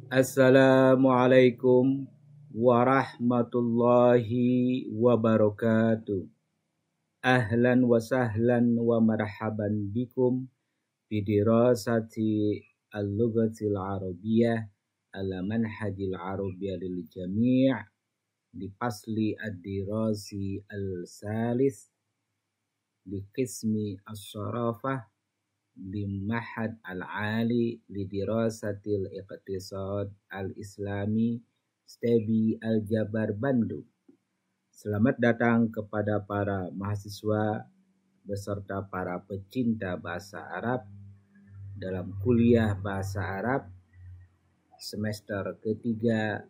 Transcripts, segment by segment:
Assalamualaikum warahmatullahi wabarakatuh. Ahlan wa sahlan wa marhaban bikum bidirasati al-lughatil arabiyyah ala manhajil arabiyyah lil jami' di fasli ad-dirasi al-salis di qismi as-sarafah di Mahad Al-Ali Lidirasatil Iqtisad Al-Islami STEBI Al-Jabar Bandung. Selamat datang kepada para mahasiswa beserta para pecinta bahasa Arab dalam kuliah bahasa Arab semester ketiga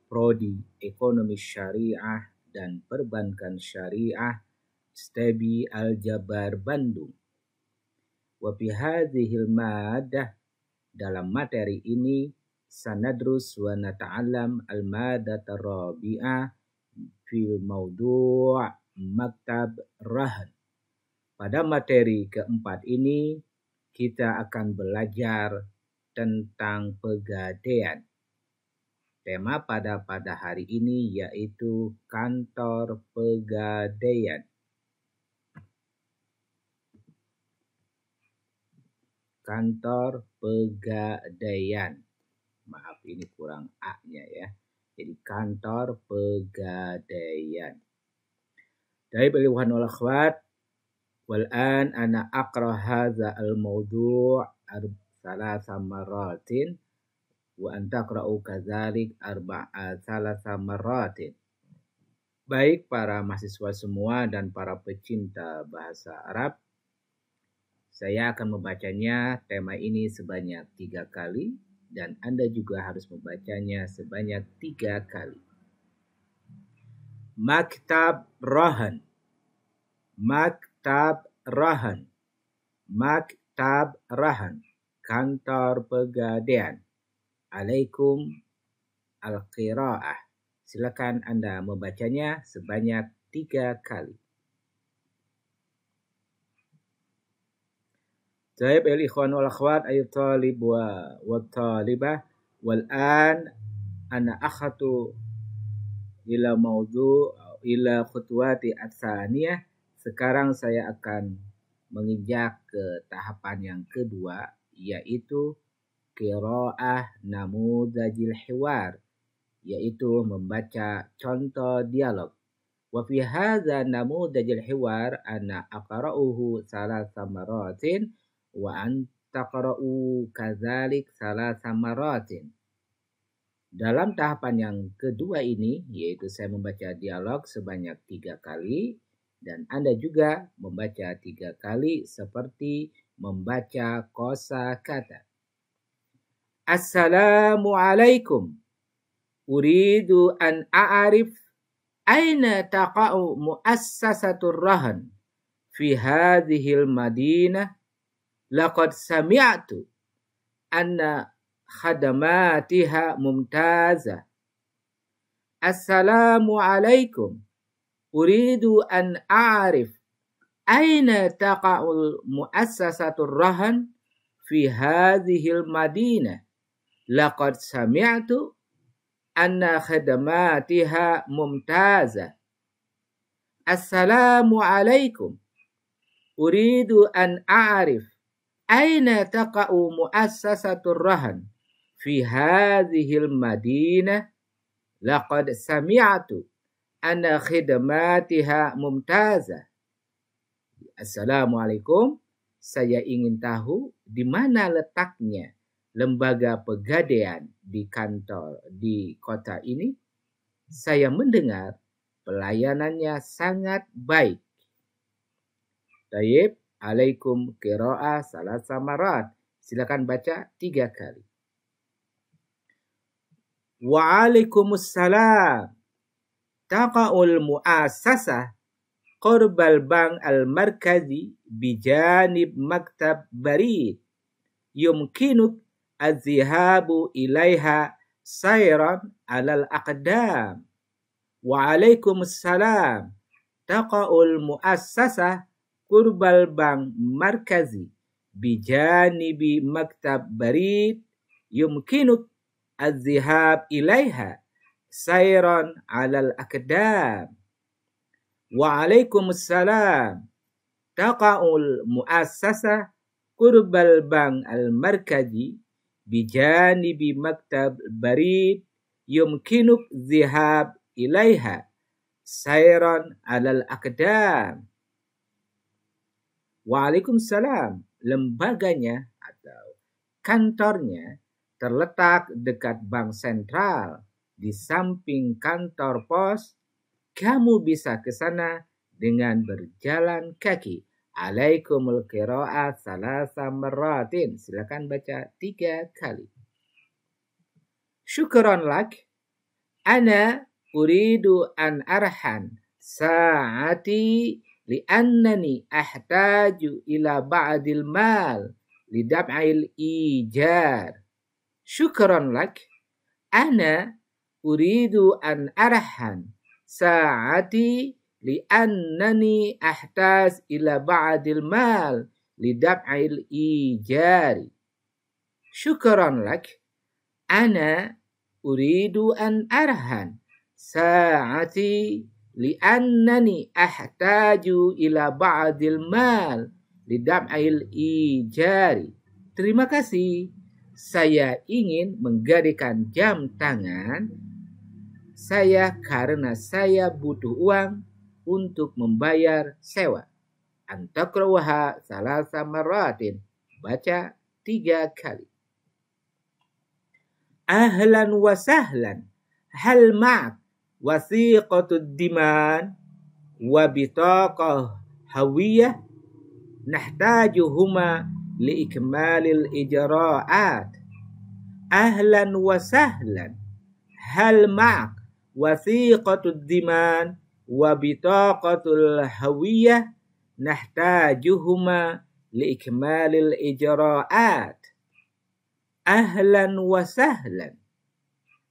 Prodi Ekonomi Syariah dan Perbankan Syariah STEBI Al-Jabar Bandung. Wa fi hadhil madah, dalam materi ini sanadrus wa nata'allam al-madata rabi'ah fil mawdu' maktab rahan. Pada materi keempat ini kita akan belajar tentang pegadaian. Tema pada hari ini yaitu kantor pegadaian. Kantor pegadaian. Maaf, ini kurang A-nya ya. Jadi kantor pegadaian. Dari beliwan wal akhwat, wal an ana aqra hadza al-mawdu' thalatha marratin wa an taqra'u kadzalik thalatha marratin. Baik para mahasiswa semua dan para pecinta bahasa Arab, saya akan membacanya tema ini sebanyak 3 kali dan Anda juga harus membacanya sebanyak 3 kali. Maktab rahan. Maktab rahan. Maktab rahan. Kantor pegadaian. Alaikum al-qira'ah. Silakan Anda membacanya sebanyak 3 kali. Taib al-ikhwan wal akhwat ayat talib wa talibah wal an ana akhatu ila khutwati ats-tsaniyah. Sekarang saya akan menginjak ke tahapan yang kedua, yaitu qiraah namudajil hiwar, yaitu membaca contoh dialog. Wa fi hadza namudajil hiwar ana aqra'uhu thalatha maratin wa an taqra'u kadzalik thalatha maratin. Dalam tahapan yang kedua ini, yaitu saya membaca dialog sebanyak 3 kali dan Anda juga membaca 3 kali seperti membaca kosakata. Assalamualaikum. Uridu an a'rif aina taqa'u muassasatur rahan fi hadhil madinah. Laqad sami'tu anna khadamatiha mumtazah. Assalamualaikum. Uridu an a'rif aina taqa'ul muassasatur rahan fi hadhil madinah. Laqad sami'tu anna khadamatiha mumtazah. Assalamualaikum. Uridu an a'rif aina taqa'u muassasatur rahan fi hadhil madinah. Laqad sami'tu anna khidmatiha mumtazah. Assalamualaikum. Saya ingin tahu di mana letaknya lembaga pegadaian di kantor di kota ini. Saya mendengar pelayanannya sangat baik. Taib. Alaikum qira'ah salasa marat. Silakan baca 3 kali. Waalaikumsalam. Taqa'ul mu'assasah qurbal bank al-markazi bijanib maktab barid. Yumkinuk az-zihabu ilaiha sayran alal aqdam. Waalaikumsalam. Taqa'ul mu'assasah qurbal bank markazi bijanibi maktab barid. Yumkinuk الذهاب إليها سيرا على الأقدام. وعليكم السلام. تقع المؤسسة قرب البنك المركزي بجانب مكتب بريد يمكنك الذهاب إليها سيرا على الأقدام. Waalaikumsalam. Lembaganya atau kantornya terletak dekat bank sentral di samping kantor pos. Kamu bisa ke sana dengan berjalan kaki. Alaikumul qira'ah salasa marratin. Silakan baca 3 kali. Syukran lak. Ana uridu an arhan sa'ati li'annani ahtaju ila ba'dil mal lidab'il ijar. Syukran lak. Ana uridu an arhan sa'ati li'annani ahtaj ila ba'dil mal lidab'il ijari. Syukran lak. Ana uridu an arhan sa'ati li'annani ahtaju ila ba'dil mal lidab'il ijari. Terima kasih. Saya ingin menggadaikan jam tangan saya karena saya butuh uang untuk membayar sewa. Antakrawaha salasa marratin. Baca 3 kali. Ahlan wa sahlan. Hal ma'ak wasiqatud diman wa bitaqah hawiyah nahtajuhuma liikmalil ijra'at. Ahlan wa sahlan. Hal ma'ak wasiqatud diman wa bitaqatul hawiyah nahtajuhuma liikmalil ijra'at. Ahlan wa sahlan.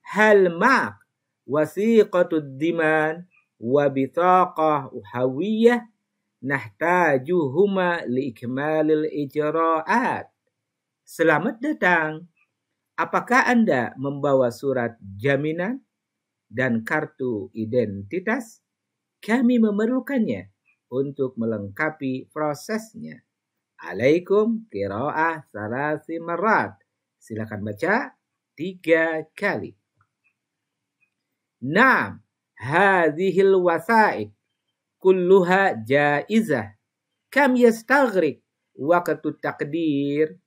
Hal ma'ak wasiqatud diman wa bitaqah hawiyah nahtajuhuma liikmalil ijra'at. Selamat datang. Apakah Anda membawa surat jaminan dan kartu identitas? Kami memerlukannya untuk melengkapi prosesnya. Alaikum qira'ah salasi marrat. Silakan baca 3 kali. Naam, hadhil wasa'iq kulluha jaizah. Kam yastaghriq waqtu taqdir?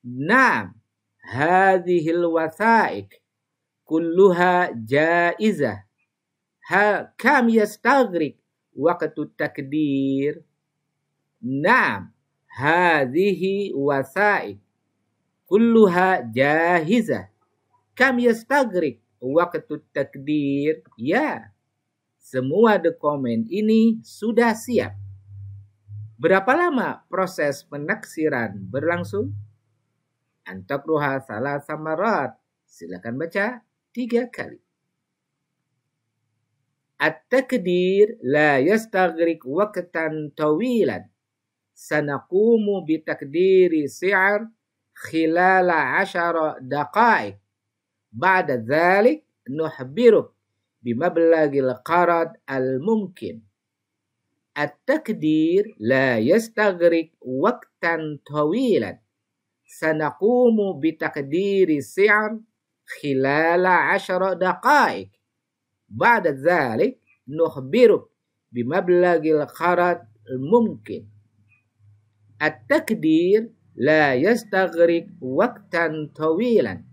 Naam, hadhil wasa'iq kulluha jaizah. Kam yastaghriq waqtu taqdir? Naam, hadhihi wasa'iq kulluha jahizah. Kam yastaghriq waqtu takdir? Ya, semua dokumen ini sudah siap. Berapa lama proses penaksiran berlangsung? Antakruha salasa marrat. Silakan baca 3 kali. At-takdir la yastaghriq waqtan tawilan. Sanaqumu bitakdiri si'ar khilala 10 daqa'iq. Ba'da dhalik nuhbiruk bimablagil qarad al-mumkin. At-takdir la yastaghriq waqtan tawilan. Sanaqumu bitakdiri si'ar khilala 10 daqa'iq. Ba'da dhalik nuhbiruk bimablagil qarad al-mumkin. At-takdir la yastaghriq waqtan tawilan.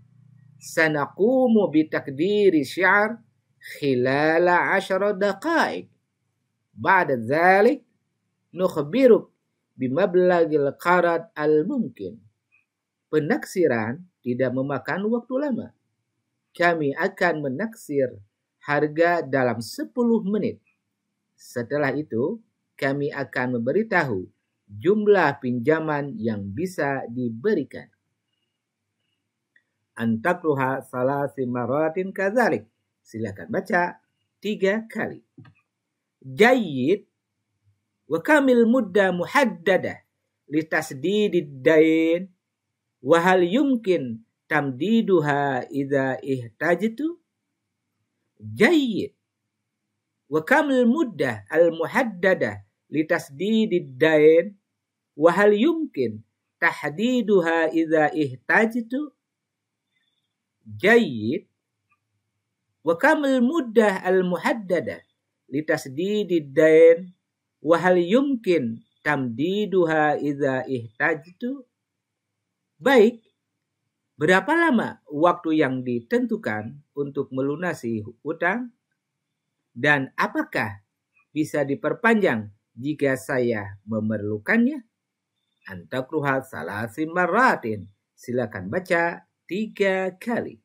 Sanaqumu bitakdiri syi'ar khilala 10 daqa'iq. Ba'da dhalik nukhbiruk bimablagil qarad al-mumkin. Penaksiran tidak memakan waktu lama. Kami akan menaksir harga dalam 10 menit. Setelah itu, kami akan memberitahu jumlah pinjaman yang bisa diberikan. Antakruha salasi maratin kadzalik. Silakan baca 3 kali. Jayyid wa kamil mudda muhaddadah litasdidid dain wa hal yumkin tamdiduha idza ihtajtu jayyid. Wa kamul muddah al-muhaddada litasdidid dain wa hal yumkin tahdiduha idza ihtajtu jayyid. Wa kamul muddah al-muhaddada litasdidid dain wa hal yumkin tamdiduha idza ihtajtu. Baik, berapa lama waktu yang ditentukan untuk melunasi hutang? Dan apakah bisa diperpanjang jika saya memerlukannya? Antakruha salasi maratin. Silakan baca 3 kali.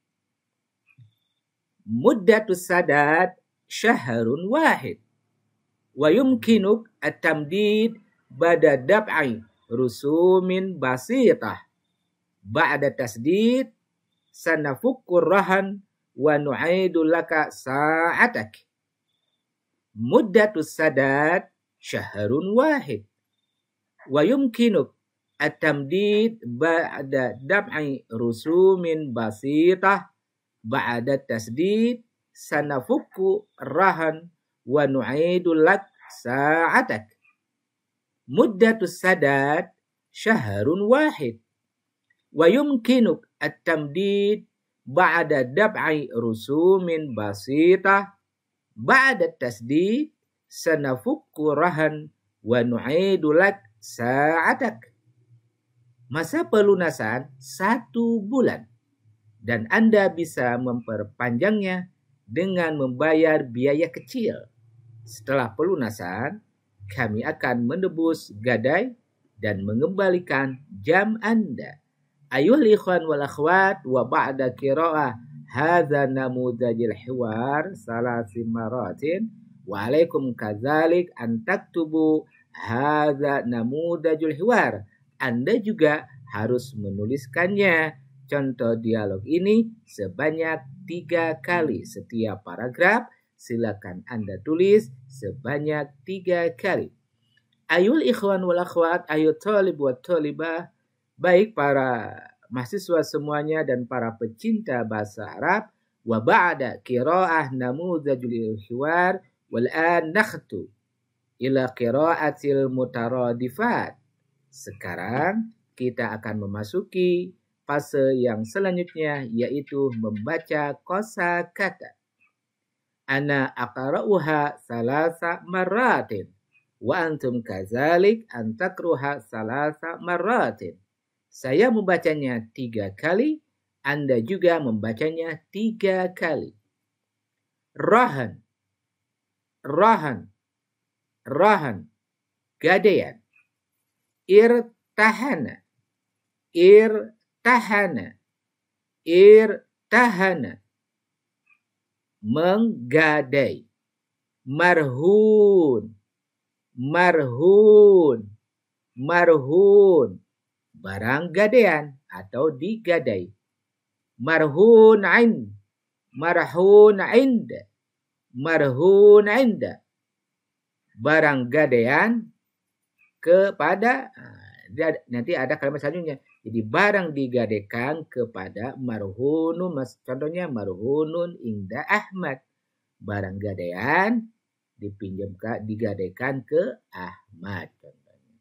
Muddatus sadad syahrun wahid. Wa yumkinuk at-tamdid bada dab'i rusumin basitah. Ba'da tasdid sanafukkur rahan wa nu'idu laka sa'atak. Muddatus sadad syahrun wahid. Wa yumkinuk at-tamdid ba'da dab'i rusumin basitah. Ba'da tasdid sanafukku rahan wa nu'idu lak sa'atak. Muddatus sadad syahrun wahid. Wa yumkinuk at-tamdid ba'da dab'i rusumin basitah. Ba'da tasdid sanafukku rahan wa nu'idu lak sa'atak. Masa pelunasan 1 bulan. Dan Anda bisa memperpanjangnya dengan membayar biaya kecil. Setelah pelunasan, kami akan menebus gadai dan mengembalikan jam Anda. Ayuhal ikhwan wal akhwat wa ba'da qira'ah hadza namudajil hiwar salasi maratin wa alaikum kadzalik an taktubu hadza namudajul hiwar. Anda juga harus menuliskannya contoh dialog ini sebanyak 3 kali. Setiap paragraf silakan Anda tulis sebanyak 3 kali. Ayul ikhwan wal akhwat, ayut talib wa talibah, baik para mahasiswa semuanya dan para pecinta bahasa Arab. Wa ba'da qira'ah namudajul hiwar wal an nakhtu ila qira'atil mutaradifat. Sekarang kita akan memasuki fase yang selanjutnya, yaitu membaca kosakata. Ana aqra'uha salasa marratin wa antum kadzalik an takruha salasa marratin. Saya membacanya 3 kali, Anda juga membacanya 3 kali. Rahan, rahan, rahan, gadaian. Irtahana, irtahana, irtahana, menggadai. Marhun, marhun, marhun, barang gadaian atau digadai. Marhun ind, marhun inda, marhun inda, barang gadaian kepada, nanti ada kalimat selanjutnya. Jadi barang digadaikan kepada marhunun, contohnya marhunun inda Ahmad. Barang gadaian dipinjamkan, digadaikan ke Ahmad. Contohnya.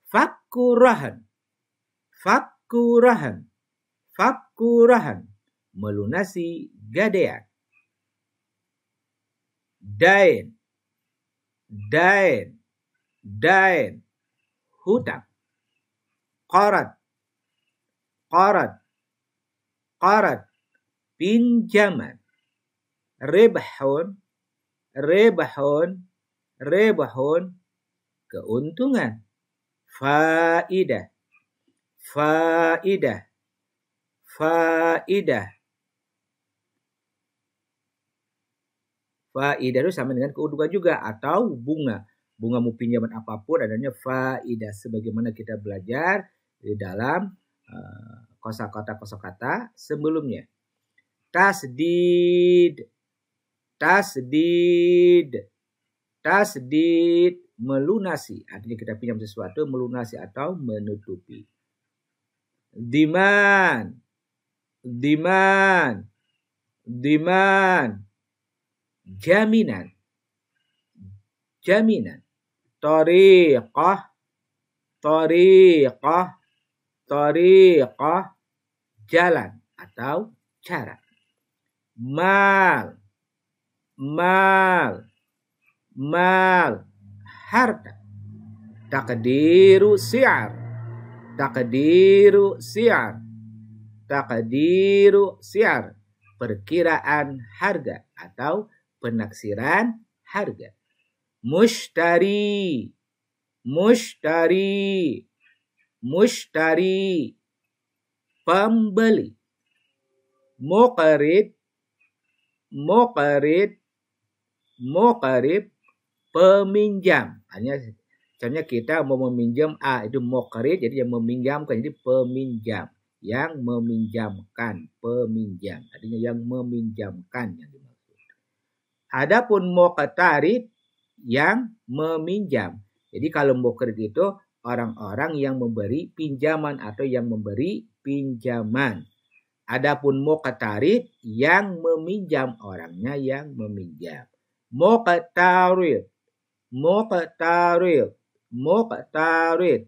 Fakurahan, fakurahan, fakurahan, melunasi gadaian. Dain, dain, dain, hutang. Qarad, qarad, qarad, pinjaman. Ribhun, ribhun, ribhun, keuntungan. Faidah, faidah, faidah. Faidah itu sama dengan keuntungan juga atau bunga. Bunga mau pinjaman apapun adanya faidah, sebagaimana kita belajar di dalam kosakata-kosakata sebelumnya. Tasdid, tasdid, tasdid, melunasi. Artinya kita pinjam sesuatu, melunasi atau menutupi. Diman, diman, diman, jaminan, jaminan, tariqah, tariqah, tariqah, jalan atau cara. Mal, mal, mal, harta. Taqdiru si'ar, taqdiru si'ar, taqdiru si'ar, perkiraan harga atau penaksiran harga. Mushtari, mushtari, mushtari, pembeli. Muqrid, muqrid, muqrid, peminjam. Misalnya kita mau meminjam A, itu muqrid, jadi yang meminjamkan, jadi peminjam. Yang meminjamkan, peminjam. Artinya yang meminjamkan yang dimaksud. Adapun muqtarid, yang meminjam. Jadi kalau muqrid itu orang-orang yang memberi pinjaman atau yang memberi pinjaman. Adapun muqtarid, yang meminjam, orangnya yang meminjam. Muqtarid, muqtarid, muqtarid,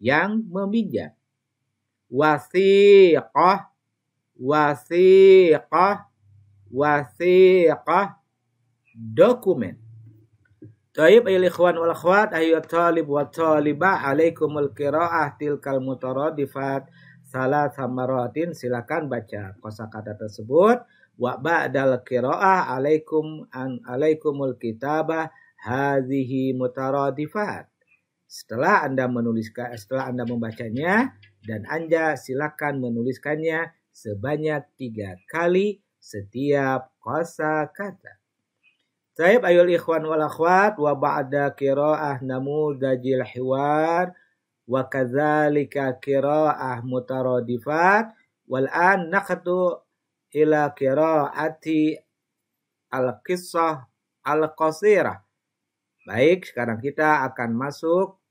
yang meminjam. Wasiqah, wasiqah, wasiqah, dokumen. Taib ayol ikhwan wal akhwat ayyuhat talib wa talibah alaikumul qiraah tilkal mutaradifat salasa maratin. Silakan baca kosakata tersebut. Wa ba'dal qiraah alaikumul kitabah hadhihi mutaradifat. Setelah Anda membacanya, dan Anda silakan menuliskannya sebanyak 3 kali setiap kosakata. Taib ayol ikhwan wal akhwat wa ba'da qiraah namudajil hiwar wa kadzalika qiraah mutaradifat wal an naqtu ila qiraati al-qissah al-qasirah. Baik, sekarang kita akan masuk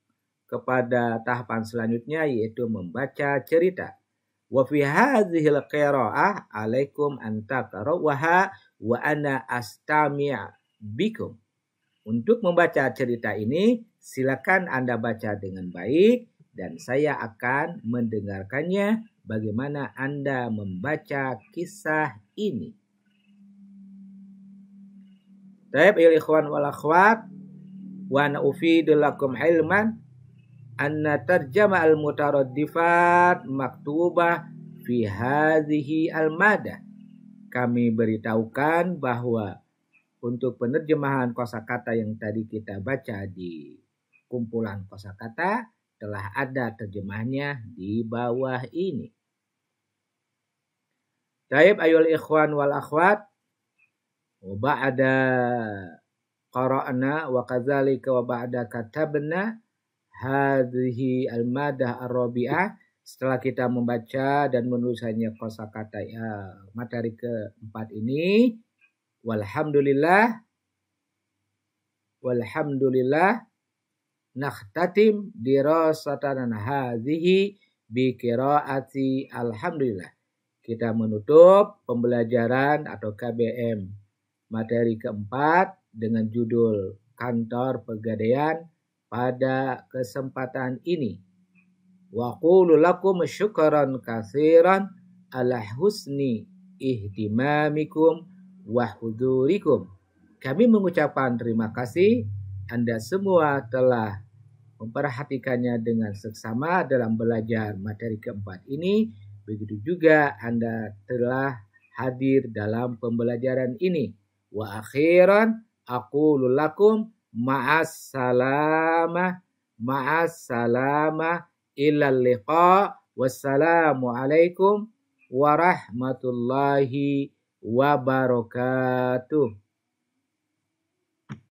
kepada tahapan selanjutnya, yaitu membaca cerita. Wa fi hadhil qiraah alaikum an taqra'uha wa ana astami' bikum. Untuk membaca cerita ini, silakan Anda baca dengan baik dan saya akan mendengarkannya bagaimana Anda membaca kisah ini. Taib ya ikhwan wal akhwat, wa ana ufidu lakum ilman anna tarjama al-mutaraddifat maktubah fi hadhihi al-madah. Kami beritahukan bahwa untuk penerjemahan kosakata yang tadi kita baca di kumpulan kosakata telah ada terjemahnya di bawah ini. Taib ayol ikhwan wal akhwat, wa ba'da qara'na wa kadzalika wa ba'da katabna hadhihi al-madah ar-rabi'ah. Setelah kita membaca dan menuliskannya kosakata materi keempat ini, walhamdulillah, walhamdulillah, nakhtatim dirasatan hadhihi bi qiraati alhamdulillah. Kita menutup pembelajaran atau KBM materi keempat dengan judul Kantor Pegadaian pada kesempatan ini. Wa qulu lakum syukran katsiran ala husni ihtimamikum wa hudurikum. Kami mengucapkan terima kasih Anda semua telah memperhatikannya dengan seksama dalam belajar materi keempat ini. Begitu juga Anda telah hadir dalam pembelajaran ini. Wa akhiran aqulu lakum ma'as salamah, ma'as salamah, ilal liqa, wassalamu alaikum warahmatullahi wabarakatuh.